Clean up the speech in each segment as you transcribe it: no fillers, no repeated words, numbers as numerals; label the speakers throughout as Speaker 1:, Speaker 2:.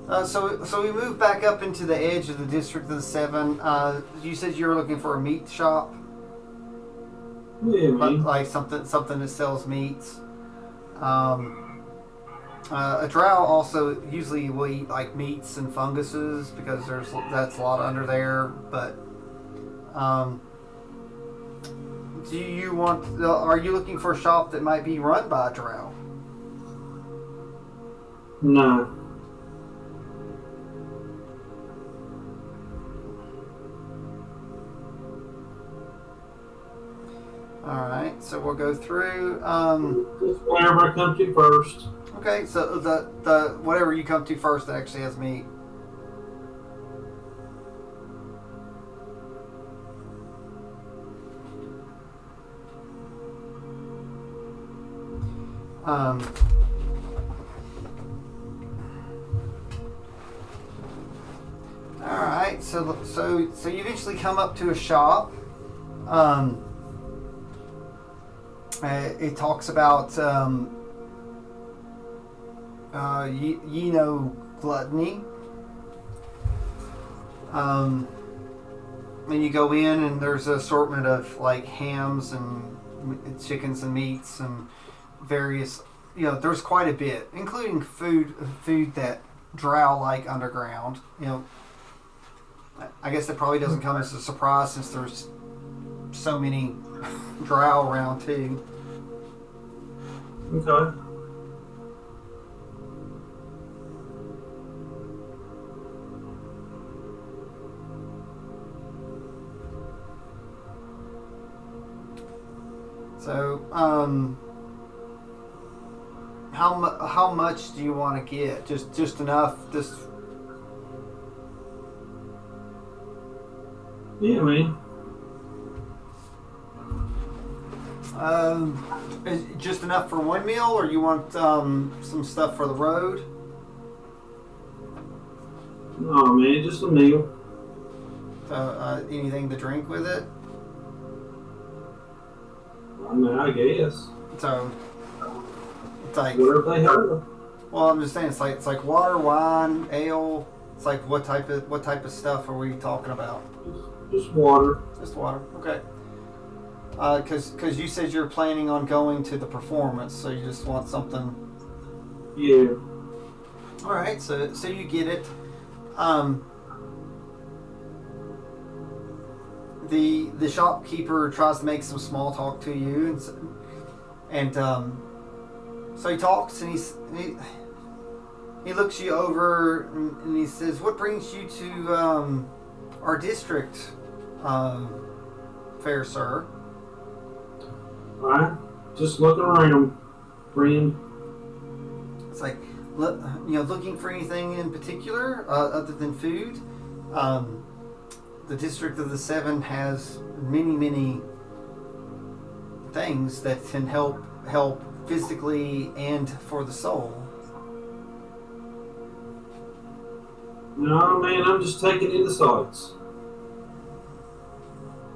Speaker 1: So we moved back up into the edge of the District of the Seven. You said you were looking for a meat shop,
Speaker 2: Yeah, man.
Speaker 1: like something that sells meats. Um, a drow also usually will eat like meats and funguses because that's a lot under there. But um, do you want? Are you looking for a shop that might be run by a drow?
Speaker 2: Nah.
Speaker 1: All right, so we'll go through.
Speaker 2: Just wherever I come to first.
Speaker 1: Okay, so the whatever you come to first that actually has meat. Um, all right, so you eventually come up to a shop. Um, it talks about you know gluttony. Um, and you go in and there's an assortment of like hams and chickens and meats and various. There's quite a bit, including food that drow like underground. I guess that probably doesn't come as a surprise since there's so many drow around too.
Speaker 2: Okay.
Speaker 1: So, how much do you want to get? Just enough.
Speaker 2: Yeah, man.
Speaker 1: Is it just enough for one meal, or you want some stuff for the road?
Speaker 2: Oh, man, just a meal.
Speaker 1: Anything to drink with it?
Speaker 2: I mean, I guess.
Speaker 1: So it's like,
Speaker 2: Whatever they have.
Speaker 1: well, I'm just saying it's like water, wine, ale. It's like what type of stuff are we talking about?
Speaker 2: Just water.
Speaker 1: Just water. Okay. Because you said you're planning on going to the performance, so you just want something.
Speaker 2: Yeah.
Speaker 1: All right. So you get it. The shopkeeper tries to make some small talk to you, and so he talks and he looks you over and he says, "What brings you to our district, fair sir?"
Speaker 2: Alright. Just looking around, friend.
Speaker 1: It's like, looking for anything in particular other than food. The District of the Seven has many things that can help physically and for the soul.
Speaker 2: No, man, I'm just taking in the sights.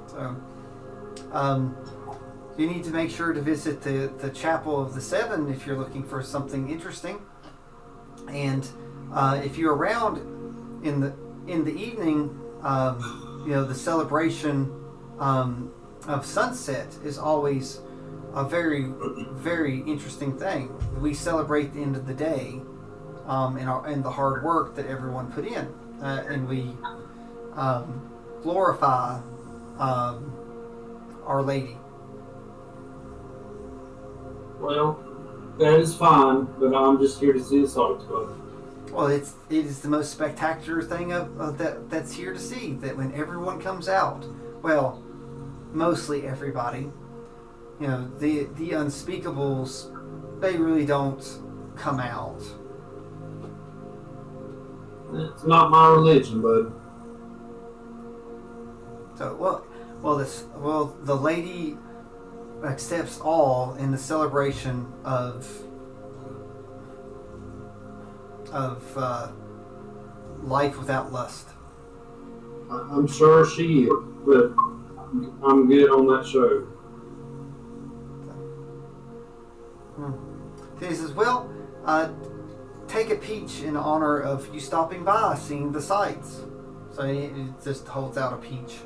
Speaker 1: So, you need to make sure to visit the Chapel of the Seven if you're looking for something interesting. And if you're around in the evening, the celebration of sunset is always a very very interesting thing. We celebrate the end of the day, and the hard work that everyone put in, and we glorify Our Lady.
Speaker 2: Well, that is fine, but I'm just here to see the sights, bud.
Speaker 1: Well, it is the most spectacular thing that's here to see. That when everyone comes out, well, mostly everybody, the unspeakables, they really don't come out.
Speaker 2: It's not my religion, bud.
Speaker 1: So the lady accepts all in the celebration of life without lust.
Speaker 2: I'm sure she is, but I'm good on that show.
Speaker 1: So he says, well, take a peach in honor of you stopping by, seeing the sights. So it just holds out a peach.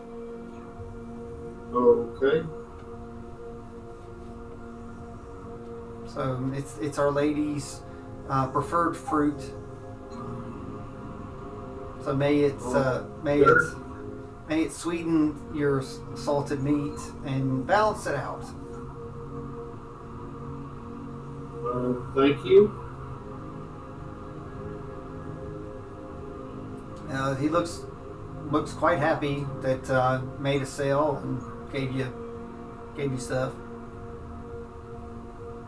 Speaker 2: Okay.
Speaker 1: So it's Our Lady's preferred fruit. So may it sweeten your salted meat and balance it out.
Speaker 2: Thank you.
Speaker 1: He looks quite happy that made a sale and gave you stuff.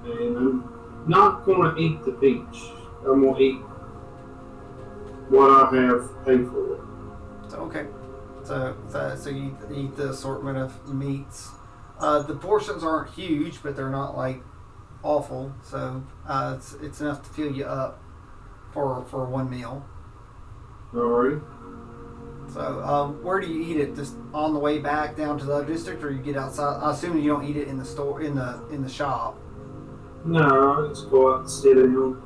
Speaker 2: And I'm not going to eat the peach. I'm going to eat what I have paid for.
Speaker 1: So, okay. So you eat the assortment of meats. The portions aren't huge, but they're not like awful. So it's enough to fill you up for one meal.
Speaker 2: All right.
Speaker 1: So where do you eat it? Just on the way back down to the other district, or you get outside? I assume you don't eat it in the store in the shop.
Speaker 2: No, I just go out and sit down.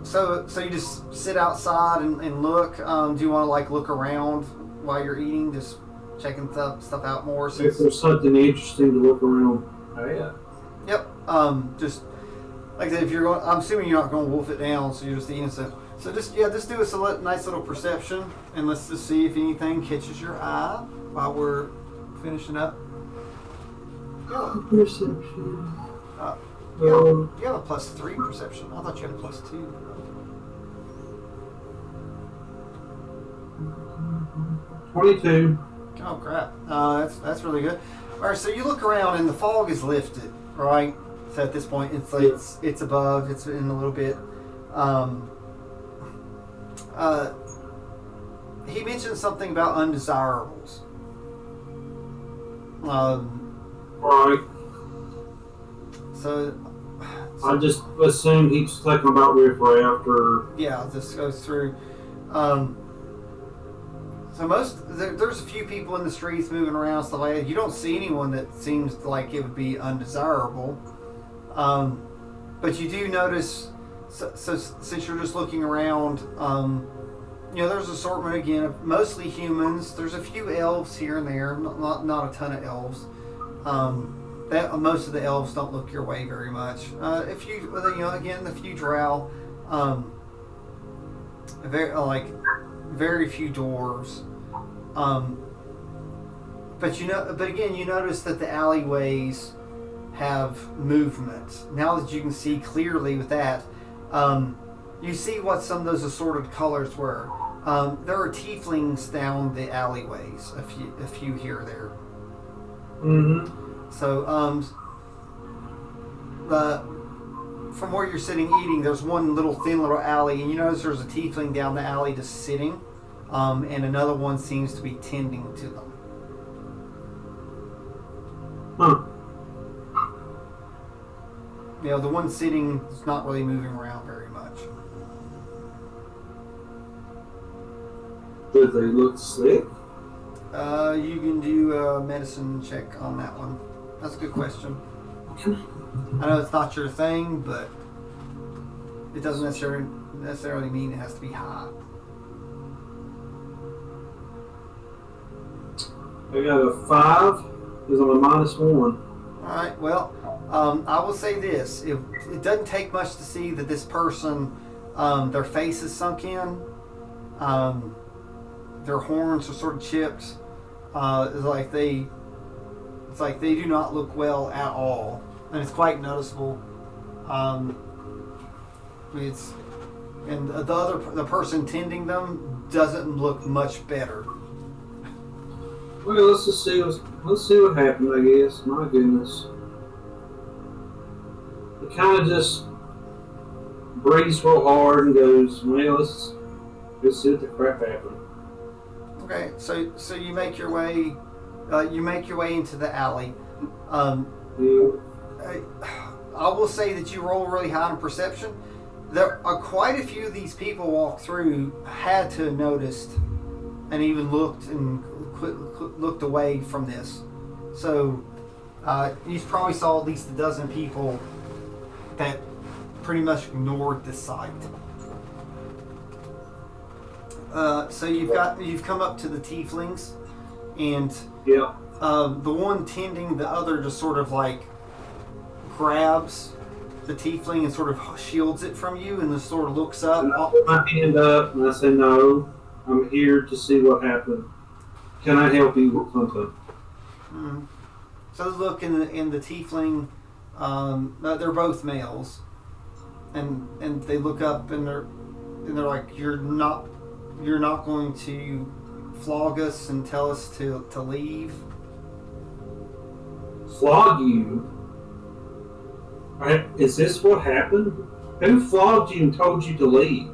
Speaker 1: So you just sit outside and look. Do you want to like look around while you're eating, just checking stuff out more?
Speaker 2: If there's something interesting to look around at.
Speaker 1: Yep. Just like I said, if you're going, I'm assuming you're not going to wolf it down, so you're just eating stuff. So just do us a nice little perception, and let's just see if anything catches your eye while we're finishing up.
Speaker 2: Perception.
Speaker 1: You have a +3 perception. I thought you had a +2.
Speaker 2: $22.
Speaker 1: Oh crap! That's really good. All right, so you look around and the fog is lifted, right? So at this point, it's above. It's in a little bit. He mentioned something about undesirables.
Speaker 2: Right.
Speaker 1: So
Speaker 2: I just assumed he's talking about riffraff or.
Speaker 1: Yeah, this goes through. So there's a few people in the streets moving around, stuff like that. You don't see anyone that seems like it would be undesirable. But you do notice. So since you're just looking around, there's an assortment again of mostly humans. There's a few elves here and there, not a ton of elves. Most of the elves don't look your way very much. A few drow, very few dwarves. But again, you notice that the alleyways have movement. Now that you can see clearly with that, you see what some of those assorted colors were. There are tieflings down the alleyways, a few here or there.
Speaker 2: Mm-hmm.
Speaker 1: So, from where you're sitting eating, there's one thin little alley, and you notice there's a tiefling down the alley just sitting, and another one seems to be tending to them.
Speaker 2: Huh.
Speaker 1: The one sitting is not really moving around very much.
Speaker 2: Do they look sick?
Speaker 1: You can do a medicine check on that one. That's a good question. I know it's not your thing, but it doesn't necessarily mean it has to be high.
Speaker 2: I got a 5. Is on a -1.
Speaker 1: Alright, well, I will say this. It doesn't take much to see that this person, their face is sunk in. Their horns are sort of chipped. It's like they do not look well at all, and it's quite noticeable. The person tending them doesn't look much better.
Speaker 2: Well, let's see what happened. I guess. My goodness. It kind of just breathes real hard and goes, well, let's see what the crap happened.
Speaker 1: Okay, so you make your way into the alley.
Speaker 2: Yeah.
Speaker 1: I will say that you roll really high on perception. There are quite a few of these people walk through had to have noticed and even looked away from this. So you probably saw at least a dozen people that pretty much ignored the sight. So you've come up to the tieflings, and
Speaker 2: Yeah.
Speaker 1: the one tending the other just sort of like grabs the tiefling and sort of shields it from you, and just sort of looks up.
Speaker 2: And I put my hand up and I say, "No, I'm here to see what happened. Can I help you with something?"
Speaker 1: Mm. So they look in the tiefling. They're both males, and they look up and they're like, "You're not going to flog us and tell us to leave."
Speaker 2: Flog you? Is this what happened? Who flogged you and told you to leave?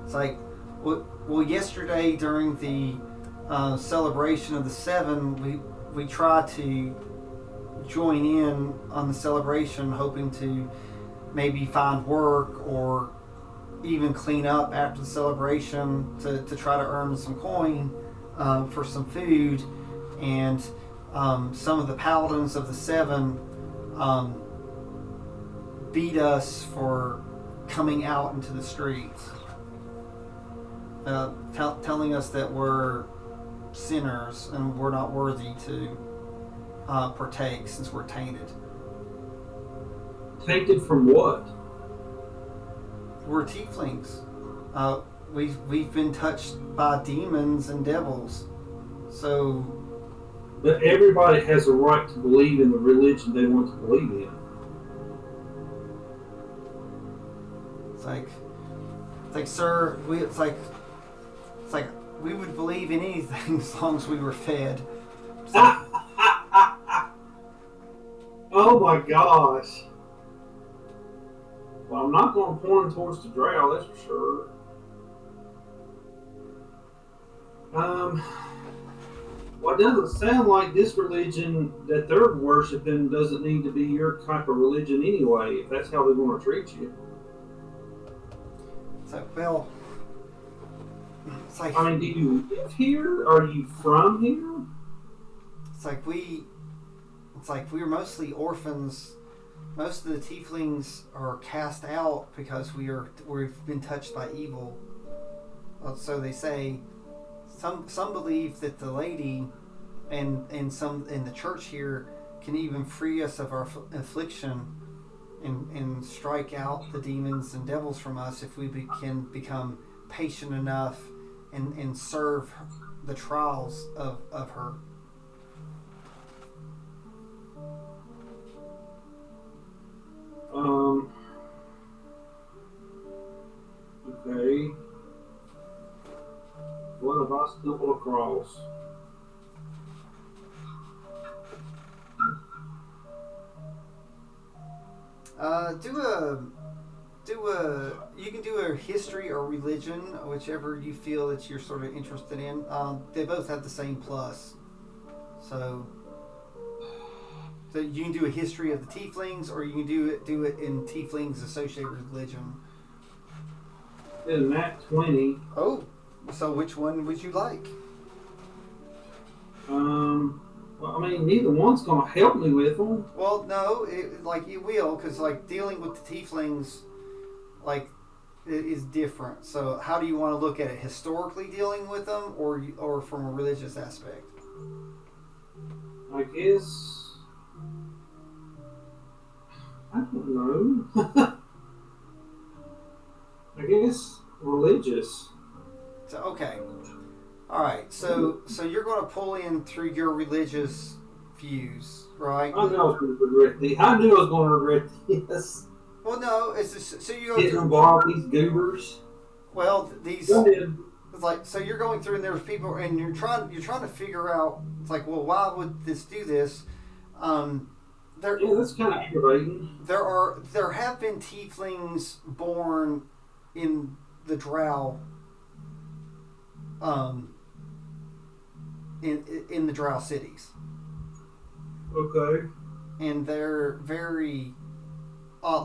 Speaker 1: It's like, well, yesterday during the celebration of the seven, we tried to join in on the celebration, hoping to maybe find work or even clean up after the celebration to try to earn some coin for some food. And some of the paladins of the seven beat us for coming out into the streets, telling us that we're sinners and we're not worthy to partake since we're tainted.
Speaker 2: Tainted from what?
Speaker 1: We're tieflings. We've been touched by demons and devils. So,
Speaker 2: But everybody has a right to believe in the religion they want to believe in.
Speaker 1: it's like, sir, it's like we would believe in anything as long as we were fed. So,
Speaker 2: Oh my gosh. Well, I'm not going to point him towards the drow, that's for sure. Well, it doesn't sound like this religion that they're worshiping doesn't need to be your type of religion anyway, if that's how they're going to treat you.
Speaker 1: it's like, well, it's like,
Speaker 2: I mean, do you live here? Are you from here?
Speaker 1: it's like we're mostly orphans. Most of the tieflings are cast out because we've been touched by evil. So they say. Some believe that the lady and some in the church here can even free us of our affliction and strike out the demons and devils from us if we can become patient enough and serve the trials of her.
Speaker 2: Okay. What have I stumbled across?
Speaker 1: You can do a history or religion, whichever you feel that you're sort of interested in. They both have the same plus. So you can do a history of the tieflings, or you can do it in tieflings associated with religion.
Speaker 2: In that 20.
Speaker 1: Oh, so which one would you like?
Speaker 2: Well, I mean, neither one's going to help me with them.
Speaker 1: Well, no, you will, because dealing with the tieflings, it is different. So how do you want to look at it? Historically dealing with them, or from a religious aspect?
Speaker 2: I guess. I don't know. I guess religious.
Speaker 1: So okay, all right. So you're going to pull in through your religious views, right?
Speaker 2: I knew I was going to regret this. I knew I was going to regret this.
Speaker 1: Well, no, it's just, so you go
Speaker 2: Getting
Speaker 1: through.
Speaker 2: involved with these goobers.
Speaker 1: Well, these.
Speaker 2: Go ahead.
Speaker 1: It's so you're going through and there's people and you're trying to figure out. It's like, well, why would this do this?
Speaker 2: Yeah, that's kind of aggravating.
Speaker 1: There have been tieflings born in the drow. In the drow cities.
Speaker 2: Okay.
Speaker 1: And they're very, a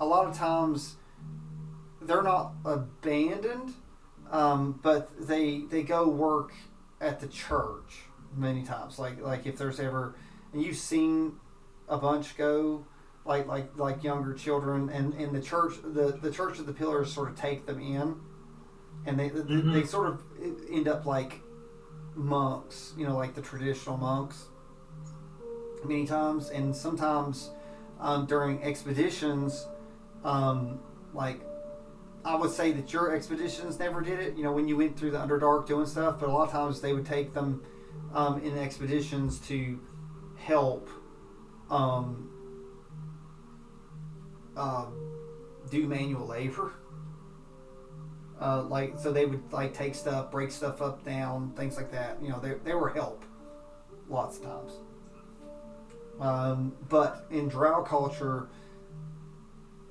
Speaker 1: lot of times, they're not abandoned, but they go work at the church many times. Like if there's ever, and you've seen a bunch go, like younger children, and the church of the pillars sort of take them in, and they sort of end up like monks, like the traditional monks many times, and sometimes during expeditions, like I would say that your expeditions never did it, when you went through the Underdark doing stuff, but a lot of times they would take them in expeditions to help do manual labor. So they would like take stuff, break stuff up, down, things like that. They were help lots of times. But in Drow culture,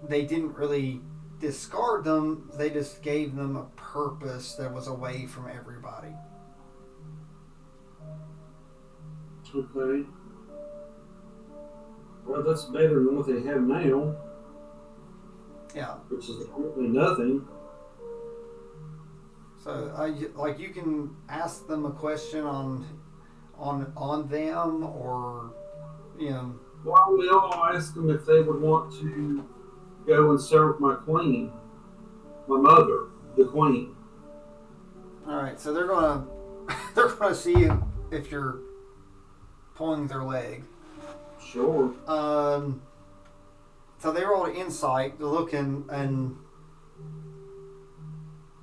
Speaker 1: they didn't really discard them. They just gave them a purpose that was away from everybody.
Speaker 2: Okay. Well, that's better than what they have now.
Speaker 1: Yeah.
Speaker 2: Which is really nothing.
Speaker 1: So, you can ask them a question on them, or
Speaker 2: Well, I'll ask them if they would want to go and serve my queen, my mother, the queen.
Speaker 1: All right. So they're gonna see if you're pulling their leg.
Speaker 2: Sure.
Speaker 1: So they rolled an insight to look and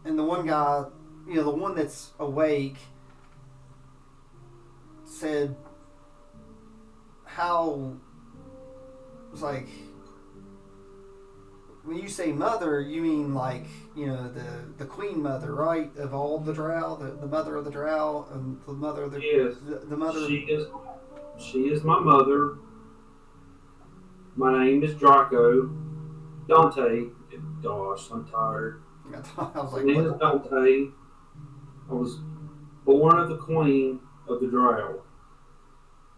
Speaker 1: the one guy, the one that's awake, said, "How?" It's like, when you say mother, you mean like the queen mother, right? Of all the drow, the mother of the drow, and the mother of the
Speaker 2: yes.
Speaker 1: The mother.
Speaker 2: She is my mother. My name is Draco. Donte. Gosh, I'm tired.
Speaker 1: I was like,
Speaker 2: my name is Donte. I was born of the queen of the Drow.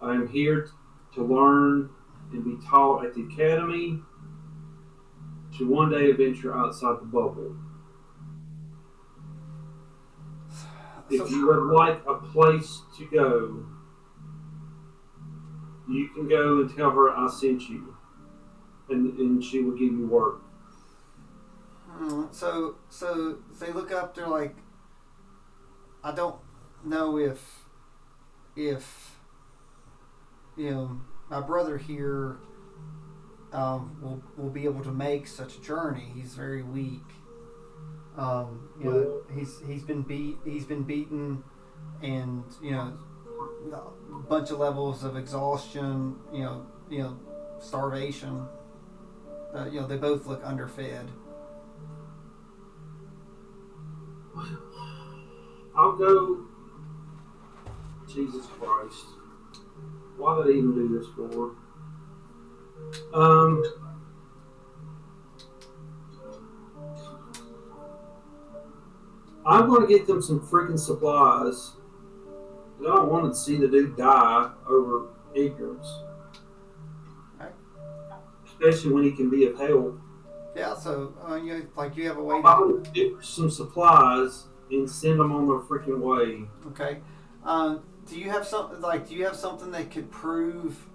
Speaker 2: I am here to learn and be taught at the academy, to one day venture outside the bubble. If you would like a place to go, you can go and tell her I sent you, and she will give you work.
Speaker 1: So they look up. They're like, I don't know if my brother here will be able to make such a journey. He's very weak. He's been beaten, and a bunch of levels of exhaustion. Starvation. They both look underfed.
Speaker 2: I'll go. Jesus Christ. Why did I even do this for? I'm going to get them some freaking supplies. I don't want to see the dude die over ignorance.
Speaker 1: Right.
Speaker 2: Especially when he can be of help.
Speaker 1: Yeah, so you have a way
Speaker 2: I'm going to get some supplies and send them on their freaking way.
Speaker 1: Okay. Do you have something that could prove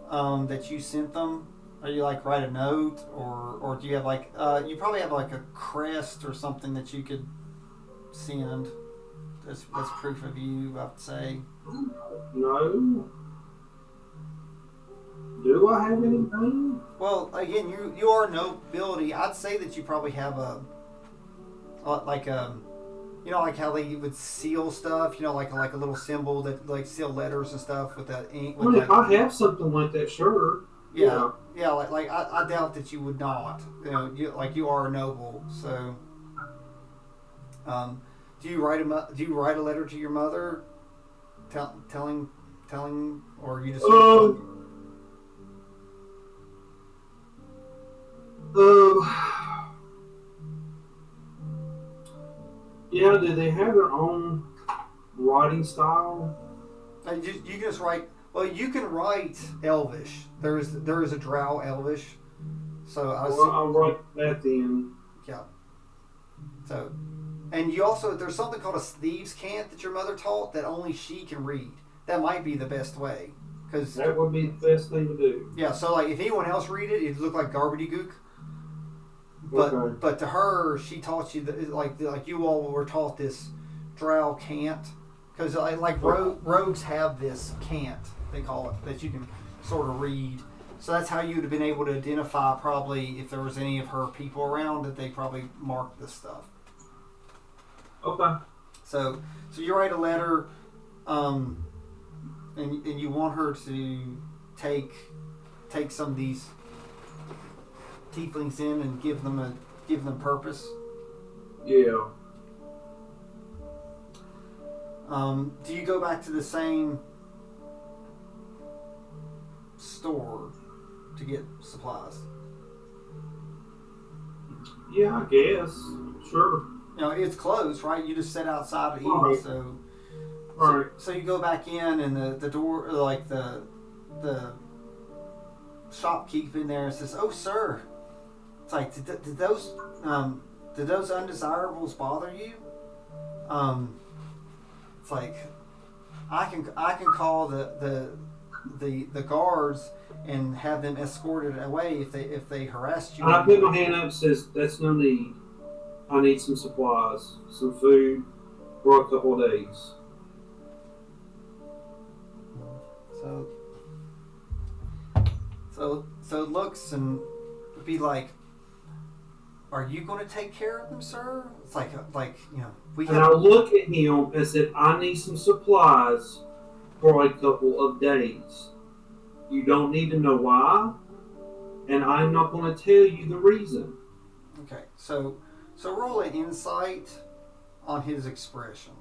Speaker 1: that you sent them? Or you write a note, or do you have you probably have a crest or something that you could send that's proof of you, I would say.
Speaker 2: No. Do I have anything?
Speaker 1: Well, again, you are nobility. I'd say that you probably have like how they would seal stuff, like a little symbol that seal letters and stuff with that ink.
Speaker 2: If I have something like that, sure.
Speaker 1: Yeah. I doubt that you would not. You are a noble. So, do you write a letter to your mother, telling, or you just?
Speaker 2: Yeah. Do they have their own writing style?
Speaker 1: You can just write. Well, you can write Elvish. There is a Drow Elvish. So
Speaker 2: I'll write that then.
Speaker 1: Yeah. So, and you also, there's something called a thieves' cant that your mother taught that only she can read. That might be the best way, Because
Speaker 2: that would be the best thing to do.
Speaker 1: yeah, so like if anyone else read it, it'd look like gobbledygook.
Speaker 2: Okay.
Speaker 1: But to her, she taught you that like you all were taught this drow cant, because rogues have this cant, they call it, that you can sort of read. So that's how you would have been able to identify probably if there was any of her people around, that they probably marked this stuff.
Speaker 2: Okay.
Speaker 1: So you write a letter, and you want her to take some of these tieflings in and give them purpose.
Speaker 2: Yeah.
Speaker 1: Do you go back to the same store to get supplies?
Speaker 2: Yeah, I guess. Sure.
Speaker 1: You know, it's closed, right? You just sit outside to eat,
Speaker 2: Right.
Speaker 1: So you go back in, and the door, like the shopkeep in there says, "Oh, sir." It's like, did those undesirables bother you? It's like, I can call the guards and have them escorted away if they harassed you.
Speaker 2: I put my hand up and says, "That's no need. I need some supplies, some food for a couple of days."
Speaker 1: So it looks and be like, "Are you going to take care of them, sir?" It's like we
Speaker 2: And I look at him and said, "I need some supplies for a couple of days. You don't need to know why, and I'm not going to tell you the reason."
Speaker 1: Okay, so roll an insight on his expression,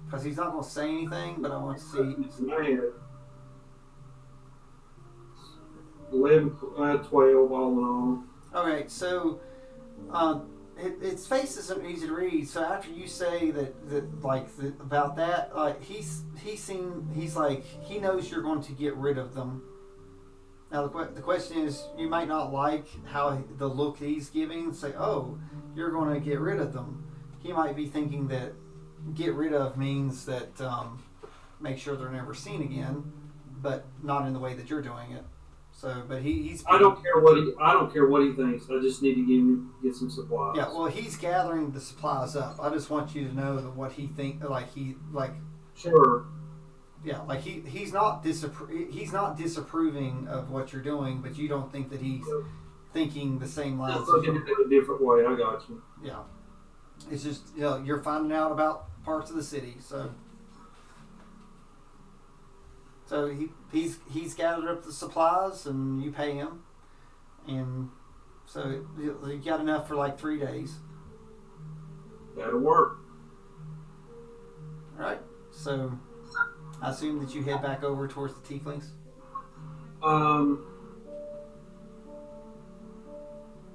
Speaker 1: because he's not going to say anything, but I want to see.
Speaker 2: It's mad. 11, 12, all in all.
Speaker 1: Okay, so its face isn't easy to read. So after you say about that, he's like he knows you're going to get rid of them. Now the question is, you might not like how the look he's giving. Say, "Oh, you're going to get rid of them." He might be thinking that get rid of means that make sure they're never seen again, but not in the way that you're doing it. So, but he's.
Speaker 2: I don't care what he thinks. I just need to get some supplies.
Speaker 1: Yeah, well, he's gathering the supplies up. I just want you to know that what he thinks,
Speaker 2: Sure.
Speaker 1: Yeah, like he's not disapproving of what you're doing, but you don't think that he's thinking the same lines.
Speaker 2: Just looking at it a different way. I got you.
Speaker 1: Yeah, it's just you're finding out about parts of the city, so he's gathered up the supplies and you pay him, and so you got enough for like 3 days.
Speaker 2: That'll work.
Speaker 1: All right, so I assume that you head back over towards the tieflings.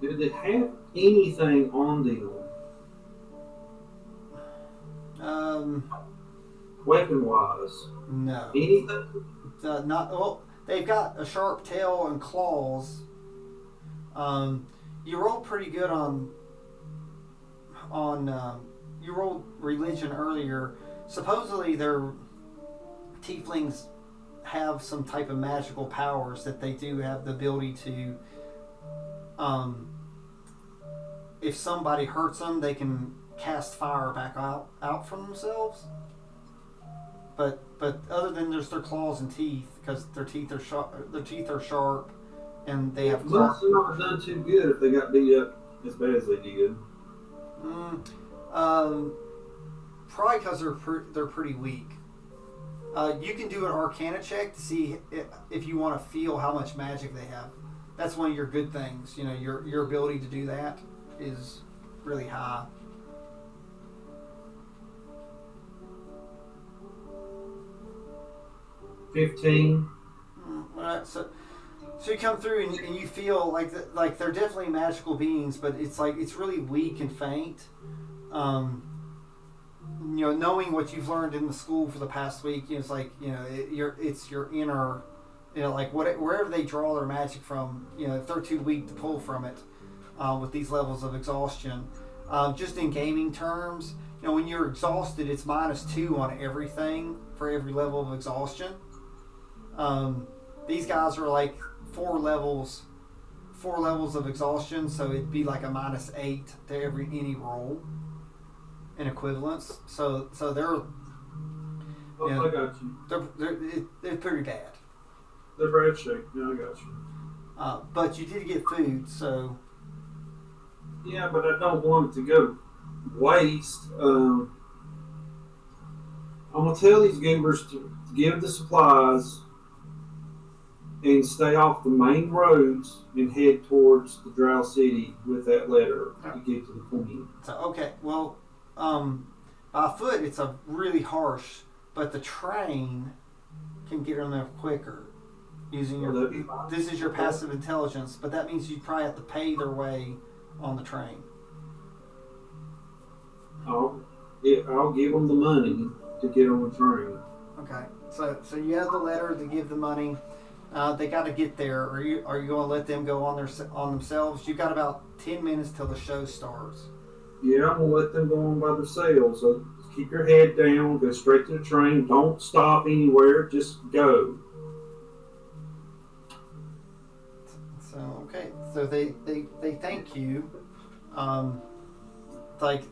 Speaker 2: Do they have anything on them? Weapon-wise?
Speaker 1: No.
Speaker 2: Anything?
Speaker 1: Not well. They've got a sharp tail and claws. You rolled pretty good on. You rolled religion earlier. Supposedly, their tieflings have some type of magical powers that they do have the ability to. If somebody hurts them, they can cast fire back out from themselves. But other than just their claws and teeth, because their teeth are sharp, and they have claws.
Speaker 2: Must have not done too good if they got beat up as bad as they did.
Speaker 1: Probably because they're pretty weak. You can do an Arcana check to see if you want to feel how much magic they have. That's one of your good things. You know, your ability to do that is really high.
Speaker 2: $15.
Speaker 1: All right, so you come through and you feel like they're definitely magical beings, but it's really weak and faint. Knowing what you've learned in the school for the past week, it's like it's your inner, wherever they draw their magic from. If they're too weak to pull from it, with these levels of exhaustion, just in gaming terms, when you're exhausted, it's -2 on everything for every level of exhaustion. These guys are like four levels of exhaustion, so it'd be like a -8 to any roll in equivalence. So they're
Speaker 2: Oh, I got you.
Speaker 1: they're pretty bad.
Speaker 2: They're bad shape. Yeah, I got you.
Speaker 1: But you did get food, so
Speaker 2: Yeah, but I don't want it to go waste. I'm gonna tell these goobers to give the supplies and stay off the main roads and head towards the Drow City with that letter to get to the Queen.
Speaker 1: so okay. Well, by foot it's a really harsh, but the train can get them there quicker using your. This is your passive intelligence, but that means you probably have to pay their way on the train.
Speaker 2: I'll give them the money to get on the train.
Speaker 1: Okay, so you have the letter to give the money. They got to get there. Are you going to let them go on themselves? You've got about 10 minutes till the show starts.
Speaker 2: Yeah, I'm gonna let them go on by themselves. So keep your head down. Go straight to the train. Don't stop anywhere. Just go.
Speaker 1: So okay, so they thank you. Like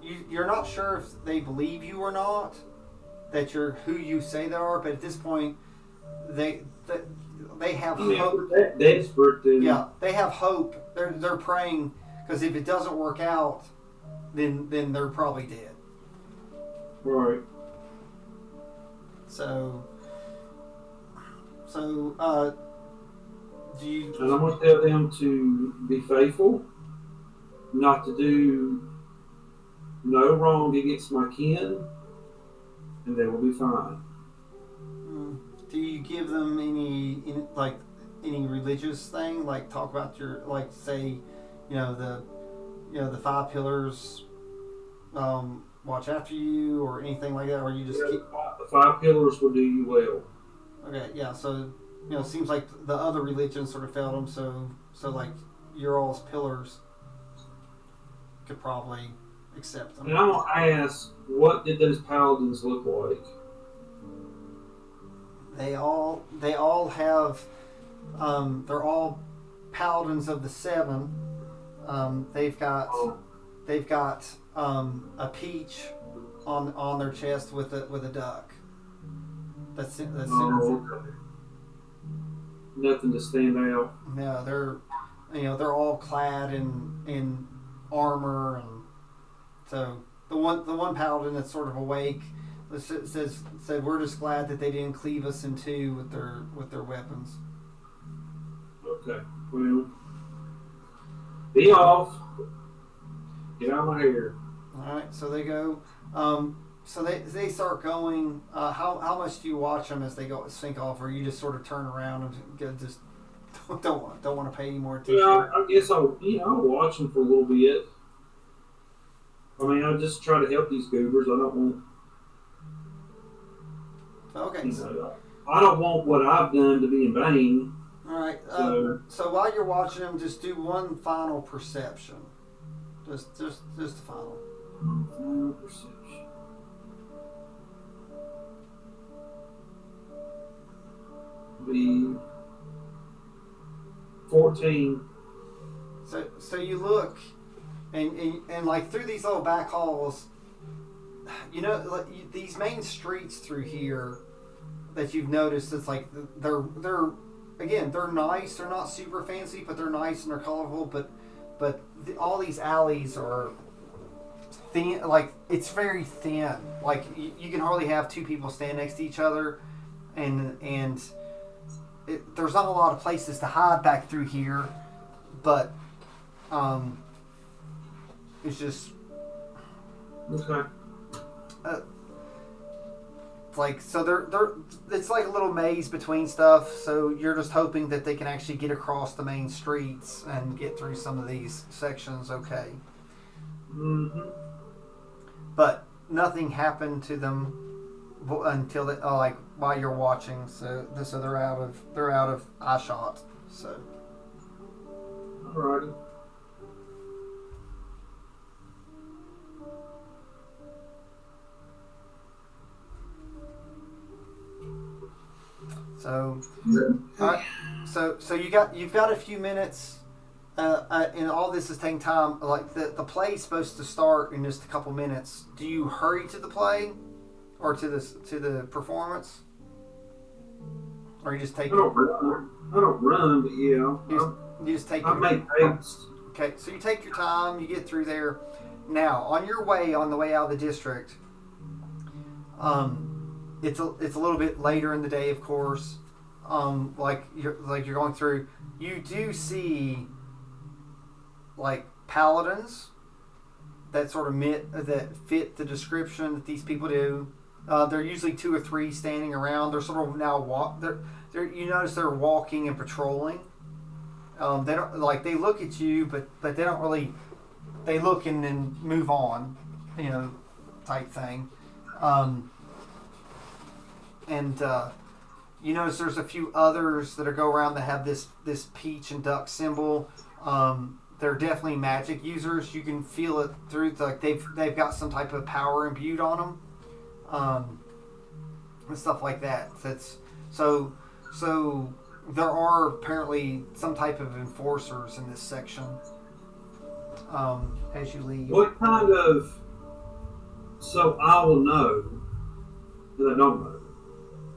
Speaker 1: you're not sure if they believe you or not, that you're who you say they are, but at this point they have hope.
Speaker 2: They're that desperate.
Speaker 1: Yeah, they have hope. They're praying, because if it doesn't work out, then they're probably dead.
Speaker 2: Right.
Speaker 1: So do you?
Speaker 2: And I'm gonna tell them to be faithful, not to do no wrong against my kin, and they will be fine.
Speaker 1: Do you give them any religious thing, like talk about your, like, say, the five pillars watch after you, or anything like that, or you just keep
Speaker 2: the 5 pillars will do you well.
Speaker 1: Okay, yeah, so it seems like the other religions sort of failed them, so like your all's pillars could probably accept them.
Speaker 2: And I'm gonna ask, what did those paladins look like?
Speaker 1: They all have they're all paladins of the 7. They've got a peach on their chest with a duck. That's it.
Speaker 2: Okay. Nothing to stand out.
Speaker 1: No, they're all clad in armor, and so the one paladin that's sort of awake said we're just glad that they didn't cleave us in two with their weapons.
Speaker 2: Okay, well, be off. Get out of my hair.
Speaker 1: All right, so they go. So they start going. How much do you watch them as they go sync off, or you just sort of turn around and just don't want to pay any more attention?
Speaker 2: Yeah, I guess I'll watch them for a little bit. I mean, I just try to help these goobers. I don't want.
Speaker 1: Okay.
Speaker 2: I don't want what I've done to be in vain.
Speaker 1: All right. So while you're watching them, just do one final perception. Just a final.
Speaker 2: Final perception. Be 14.
Speaker 1: So you look, and like through these little back halls, like these main streets through here that you've noticed, it's like they're nice. They're not super fancy, but they're nice and they're colorful. But all these alleys are thin. Like, it's very thin. Like you can hardly have two people stand next to each other, and there's not a lot of places to hide back through here. But it's just
Speaker 2: Okay.
Speaker 1: like, so they're it's like a little maze between stuff, so you're just hoping that they can actually get across the main streets and get through some of these sections okay.
Speaker 2: Mm-hmm.
Speaker 1: But nothing happened to them until they, like while you're watching, so they're out of eye shot. So
Speaker 2: Alrighty.
Speaker 1: all right. So you've got a few minutes, and all this is taking time. Like the play's supposed to start in just a couple minutes. Do you hurry to the play, or to the performance, or you just take?
Speaker 2: I don't run, but yeah.
Speaker 1: You just take.
Speaker 2: I make haste.
Speaker 1: Okay, so you take your time. You get through there. Now on the way out of the district. It's a little bit later in the day, of course. Like you're going through, you do see like paladins that sort of that fit the description that these people do. They're usually 2 or 3 standing around. They're sort of now They're you notice they're walking and patrolling. They don't they look at you, but they don't really. They look and then move on, type thing. And you notice there's a few others that go around that have this peach and duck symbol. They're definitely magic users. You can feel it through they've got some type of power imbued on them, and stuff like that. So there are apparently some type of enforcers in this section. As you leave,
Speaker 2: what kind of? So I will know that I don't know.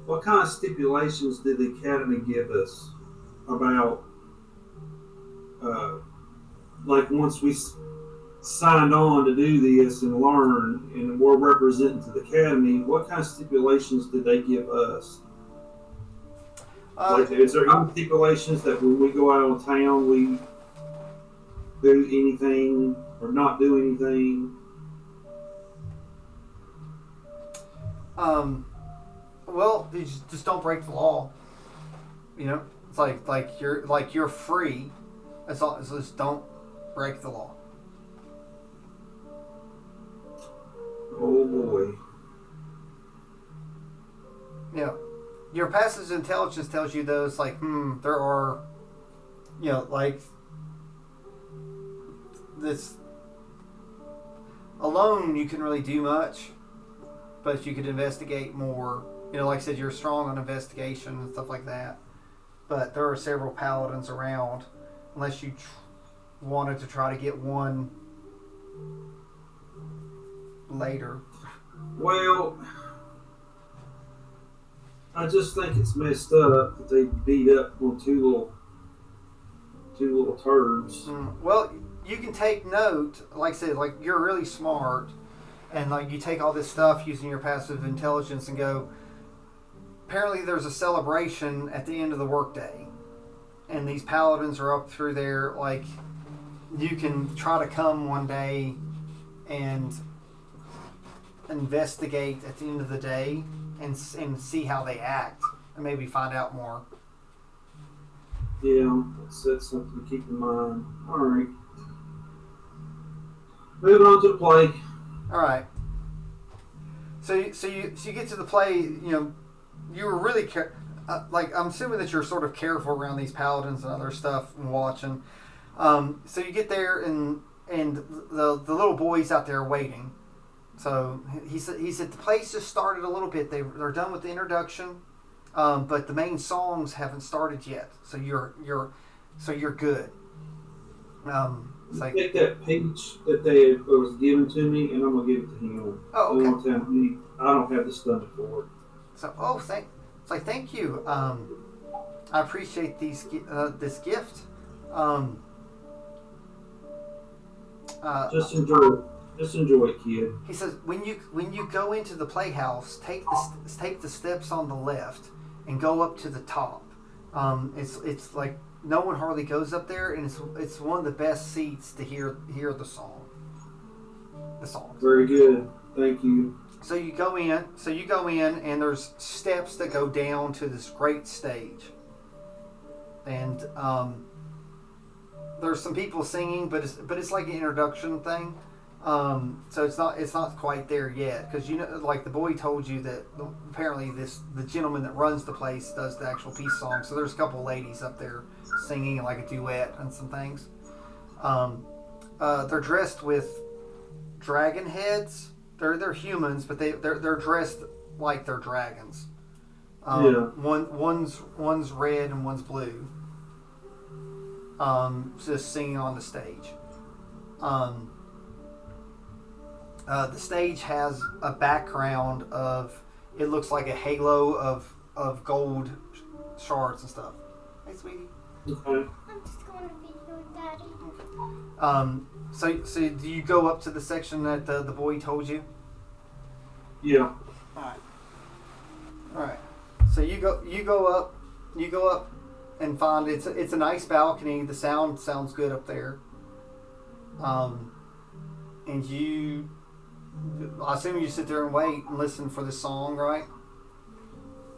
Speaker 2: What kind of stipulations did the Academy give us about, once we signed on to do this and learn and we're representing to the Academy, what kind of stipulations did they give us? Is there any stipulations that when we go out of town we do anything or not do anything?
Speaker 1: Well, you just don't break the law. It's like you're free, as long as just don't break the law.
Speaker 2: Oh boy.
Speaker 1: Yeah, your passive intelligence tells you those there are, this alone you can really do much, but you could investigate more. Like I said, you're strong on investigation and stuff like that. But there are several paladins around, unless you wanted to try to get one later.
Speaker 2: Well, I just think it's messed up that they beat up on two little turds.
Speaker 1: Well, you can take note. Like I said, you're really smart, and you take all this stuff using your passive intelligence and go. Apparently there's a celebration at the end of the workday, and these paladins are up through there. You can try to come one day and investigate at the end of the day and see how they act and maybe find out more.
Speaker 2: Yeah, that's something to keep in mind. All right, moving on to the play.
Speaker 1: All right. So you get to the play. You were really I'm assuming that you're sort of careful around these paladins and other stuff and watching. So you get there and the little boy's out there waiting. So he said the play's just started a little bit. They're done with the introduction, but the main songs haven't started yet. So you're good.
Speaker 2: Take that peach that was given to me, and I'm gonna give it to him.
Speaker 1: Oh, okay.
Speaker 2: I don't have the stomach for it.
Speaker 1: So, thank you. I appreciate this gift.
Speaker 2: Just enjoy it. Just enjoy it, kid.
Speaker 1: He says, when you go into the playhouse, take the steps on the left and go up to the top. It's like no one hardly goes up there, and it's one of the best seats to hear the song. The songs.
Speaker 2: Very good. Thank you.
Speaker 1: So you go in, and there's steps that go down to this great stage, and there's some people singing, but it's like an introduction thing. So it's not quite there yet, because the boy told you that apparently the gentleman that runs the place does the actual peace song. So there's a couple of ladies up there singing a duet and some things. They're dressed with dragon heads. They're humans, but they're dressed like they're dragons.
Speaker 2: Yeah.
Speaker 1: One's red and one's blue. Just singing on the stage. The stage has a background of, it looks like a halo of gold shards and stuff. Hey, sweetie.
Speaker 2: Okay.
Speaker 3: I'm just going to video with Daddy.
Speaker 1: So do you go up to the section that the boy told you?
Speaker 2: Yeah.
Speaker 1: All right. So you go up and find it's a nice balcony. The sound sounds good up there. And I assume you sit there and wait and listen for the song, right?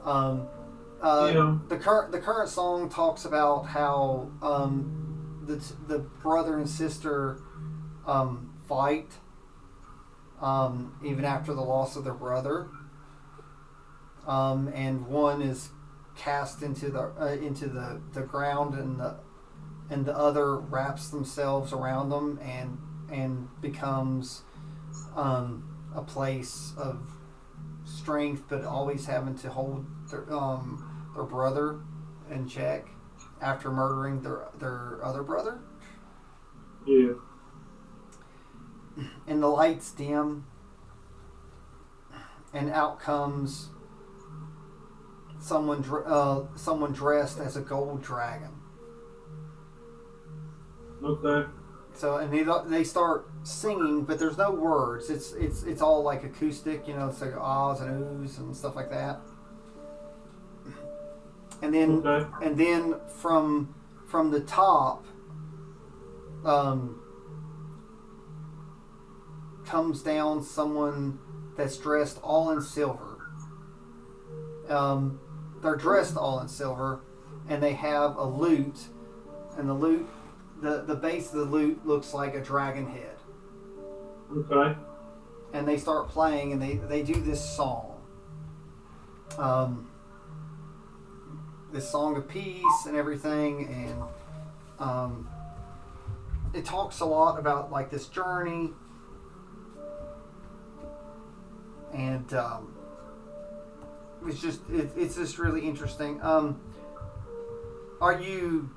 Speaker 2: Yeah.
Speaker 1: The current song talks about how the brother and sister fight even after the loss of their brother, and one is cast into the ground, and the other wraps themselves around them and becomes a place of strength, but always having to hold their brother in check after murdering their other brother.
Speaker 2: Yeah.
Speaker 1: And the lights dim, and out comes someone dressed as a gold dragon.
Speaker 2: Okay.
Speaker 1: So, and they start singing, but there's no words. It's all like acoustic, it's like ahs and oohs and stuff like that. And then from the top comes down someone that's dressed all in silver. They're dressed all in silver, and they have a lute, and the base of the lute looks like a dragon head.
Speaker 2: Okay.
Speaker 1: And they start playing, and they do this song. This song of peace and everything, and it talks a lot about like this journey, and it's just really interesting. Are you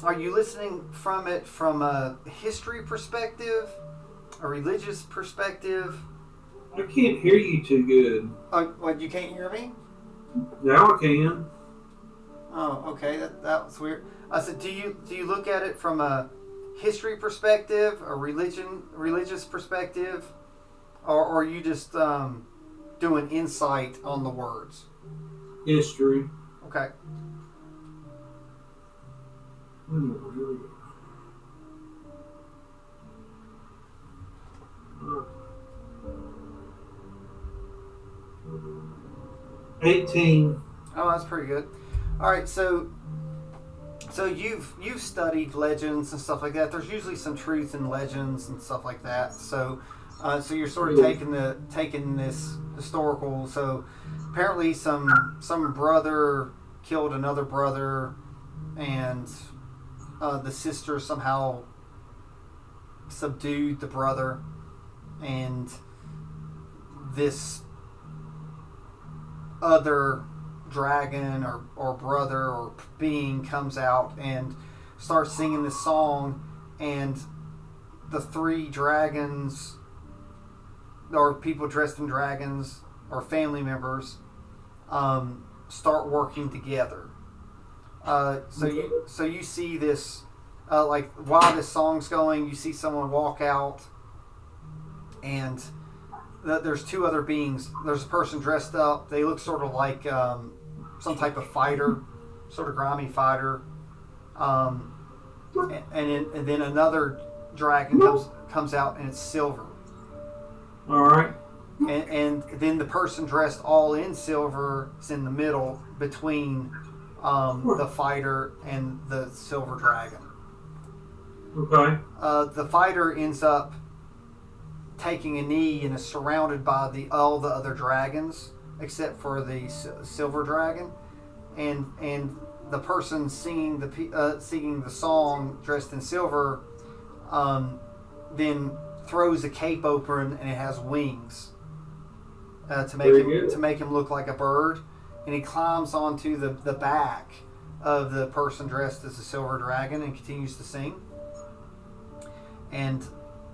Speaker 1: listening from it from a history perspective, a religious perspective?
Speaker 2: I can't hear you too good.
Speaker 1: What, you can't hear me?
Speaker 2: Now I can.
Speaker 1: Oh, okay. That was weird. I said, do you look at it from a history perspective, a religious perspective, or are you just doing insight on the words?
Speaker 2: History.
Speaker 1: Okay.
Speaker 2: 18.
Speaker 1: Oh, that's pretty good. All right, so you've studied legends and stuff like that. There's usually some truth in legends and stuff like that. So you're sort of taking this historical. So apparently some brother killed another brother, and the sister somehow subdued the brother, and this other dragon or brother or being comes out and starts singing this song, and the three dragons, or people dressed in dragons, or family members, start working together. So you see this, like while this song's going, you see someone walk out, and there's two other beings. There's a person dressed up. They look sort of like some type of fighter, sort of grimy fighter. And then another dragon comes out, and it's silver.
Speaker 2: All right.
Speaker 1: And then the person dressed all in silver is in the middle between the fighter and the silver dragon.
Speaker 2: Okay.
Speaker 1: The fighter ends up taking a knee and is surrounded by all the other dragons except for the silver dragon, and the person singing the song dressed in silver then throws a cape open, and it has wings,
Speaker 2: Very good.
Speaker 1: to make him look like a bird, and he climbs onto the back of the person dressed as a silver dragon and continues to sing. And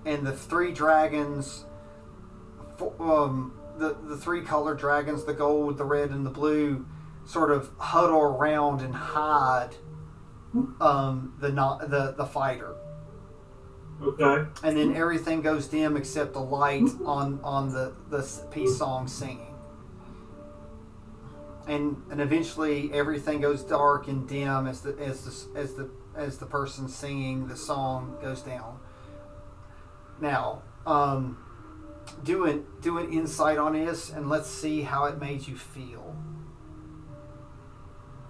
Speaker 1: the three dragons, the three colored dragons, the gold, the red, and the blue, sort of huddle around and hide the fighter.
Speaker 2: Okay.
Speaker 1: And then everything goes dim except the light on the peace song singing. And eventually everything goes dark and dim as the person singing the song goes down. Now, do an insight on this, and let's see how it made you feel.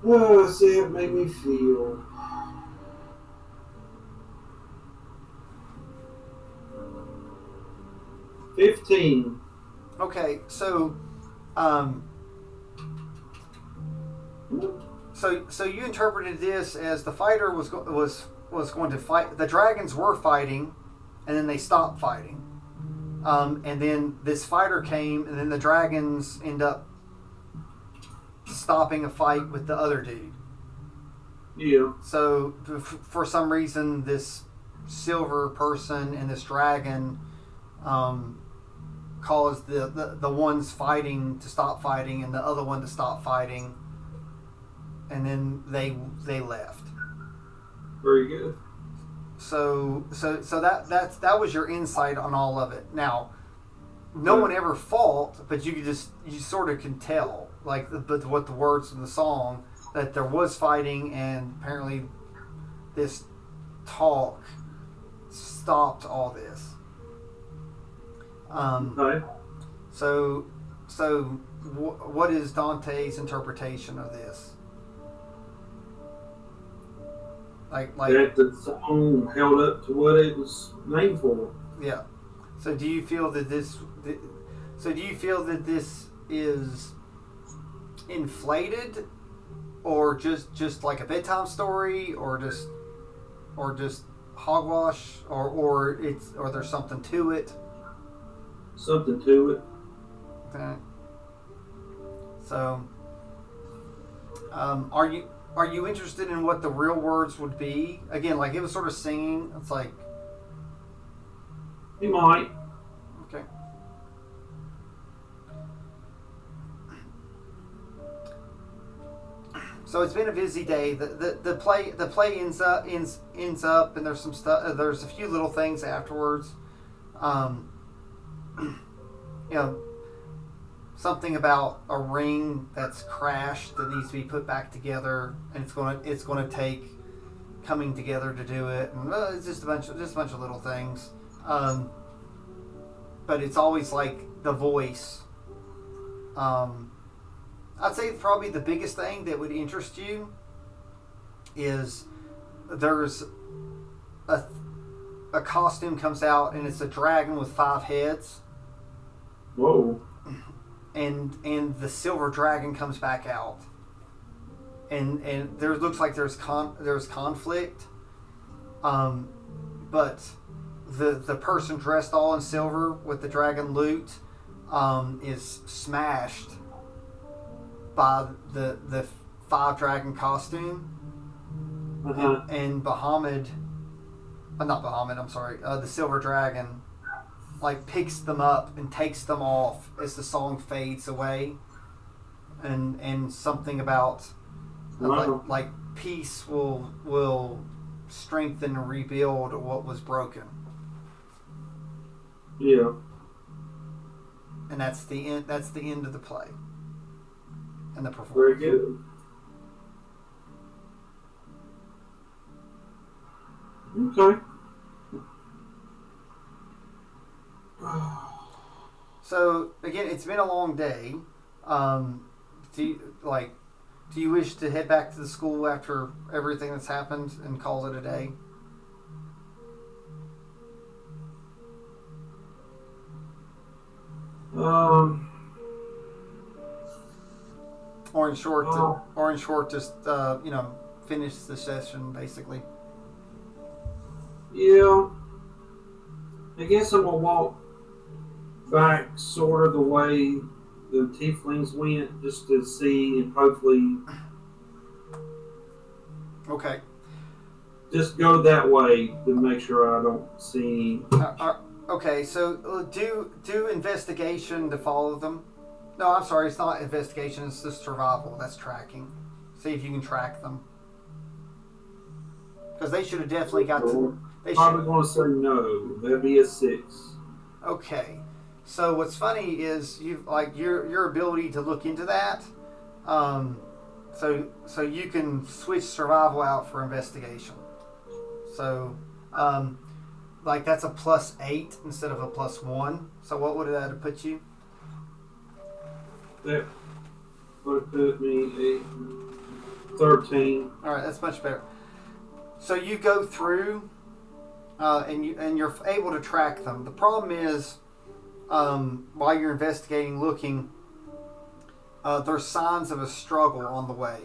Speaker 2: Oh, see, it made me feel. $15.
Speaker 1: Okay, so you interpreted this as the fighter was going to fight. The dragons were fighting, and then they stopped fighting. And then this fighter came, and then the dragons end up stopping a fight with the other dude.
Speaker 2: Yeah.
Speaker 1: So for some reason, this silver person and this dragon caused the ones fighting to stop fighting and the other one to stop fighting, and then they left.
Speaker 2: Very good.
Speaker 1: So that was your insight on all of it. Now, no one ever fought, but you sort of can tell, like what the words of the song, that there was fighting, and apparently this talk stopped all this.
Speaker 2: Okay.
Speaker 1: So what is Dante's interpretation of this? Like
Speaker 2: that the song held up to what it was named for.
Speaker 1: Yeah. So do you feel that this is inflated, or just like a bedtime story, or just hogwash, or there's something to it?
Speaker 2: Something to it.
Speaker 1: Okay. So, are you interested in what the real words would be? Again, like it was sort of singing. It's like
Speaker 2: He might.
Speaker 1: okay. So it's been a busy day. The play ends up, and there's some stuff. There's a few little things afterwards. Something about a ring that's crashed that needs to be put back together, and it's gonna take coming together to do it, and it's just a bunch of little things. But it's always like the voice. I'd say probably the biggest thing that would interest you is there's a costume comes out, and it's a dragon with 5 heads.
Speaker 2: Whoa.
Speaker 1: And the silver dragon comes back out, and there looks like there's conflict, but the person dressed all in silver with the dragon loot is smashed by the 5 dragon costume, and the silver dragon like picks them up and takes them off as the song fades away, and something about like peace will strengthen and rebuild what was broken.
Speaker 2: Yeah.
Speaker 1: And that's the end of the play and the performance.
Speaker 2: Very good. Okay.
Speaker 1: So again, it's been a long day. Do you wish to head back to the school after everything that's happened and call it a day? Or in short, just finish the session basically.
Speaker 2: Yeah. I guess I'm gonna walk back sort of the way the tieflings went, just to see and hopefully
Speaker 1: Okay.
Speaker 2: just go that way to make sure I don't see.
Speaker 1: Okay, so do investigation to follow them. No, I'm sorry, it's not investigation. It's just survival. That's tracking. See if you can track them. Because they should have definitely got to. They
Speaker 2: Probably
Speaker 1: should.
Speaker 2: going to say no. That'd be a 6.
Speaker 1: Okay. So what's funny is your ability to look into that. Um, so you can switch survival out for investigation. So that's a +8 instead of a +1. So what would that have put you?
Speaker 2: That would have put me a 13.
Speaker 1: All right, that's much better. So you go through, and you're able to track them. The problem is, while you're investigating, looking, there's signs of a struggle on the way.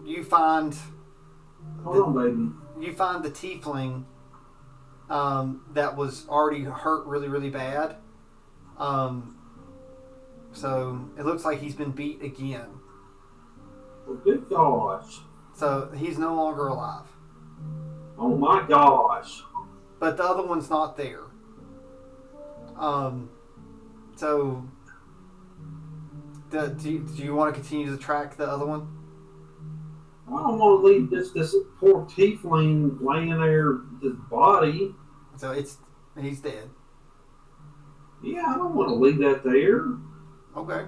Speaker 1: You find.
Speaker 2: Hold on, baby.
Speaker 1: You find the tiefling that was already hurt really, really bad. So it looks like he's been beat again.
Speaker 2: Oh, good gosh.
Speaker 1: So he's no longer alive.
Speaker 2: Oh my gosh.
Speaker 1: But the other one's not there. So do you want to continue to track the other one?
Speaker 2: I don't want to leave this poor tiefling laying there, his body.
Speaker 1: So he's dead.
Speaker 2: Yeah, I don't want to leave that there.
Speaker 1: Okay.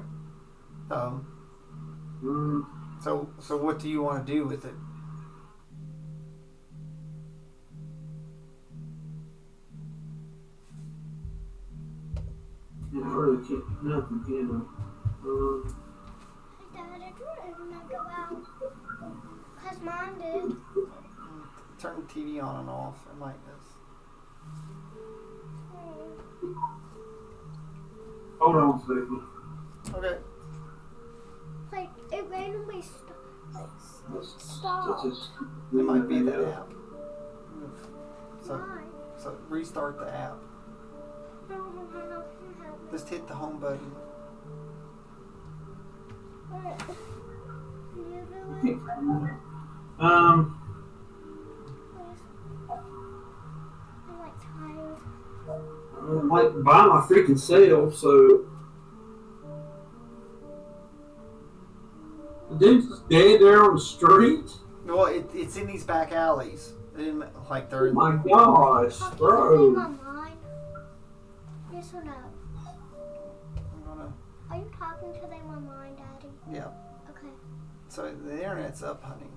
Speaker 2: Mm,
Speaker 1: So what do you want to do with it?
Speaker 2: I really can't. Nothing, can
Speaker 3: Dad, I didn't want to go out. Because Mom did.
Speaker 1: Turn the TV on and off. It might this.
Speaker 2: Hold on a second.
Speaker 1: Okay.
Speaker 3: Like, it randomly stopped.
Speaker 1: It might be that app.
Speaker 3: Why?
Speaker 1: So restart the app.
Speaker 3: No.
Speaker 1: Just hit the home button.
Speaker 3: What? Can you do it?
Speaker 2: Um,
Speaker 3: I'm like tired.
Speaker 2: I'm like by my freaking self, so. The dude's just dead there on the street?
Speaker 1: Well, it's in these back alleys. They didn't, like they're.
Speaker 2: Oh my gosh,
Speaker 3: Talking to me,
Speaker 2: bro.
Speaker 3: Mama. Yes or no?
Speaker 1: I'm gonna.
Speaker 3: Are you talking to them online, Daddy?
Speaker 1: Yeah.
Speaker 3: Okay.
Speaker 1: So the internet's up, honey.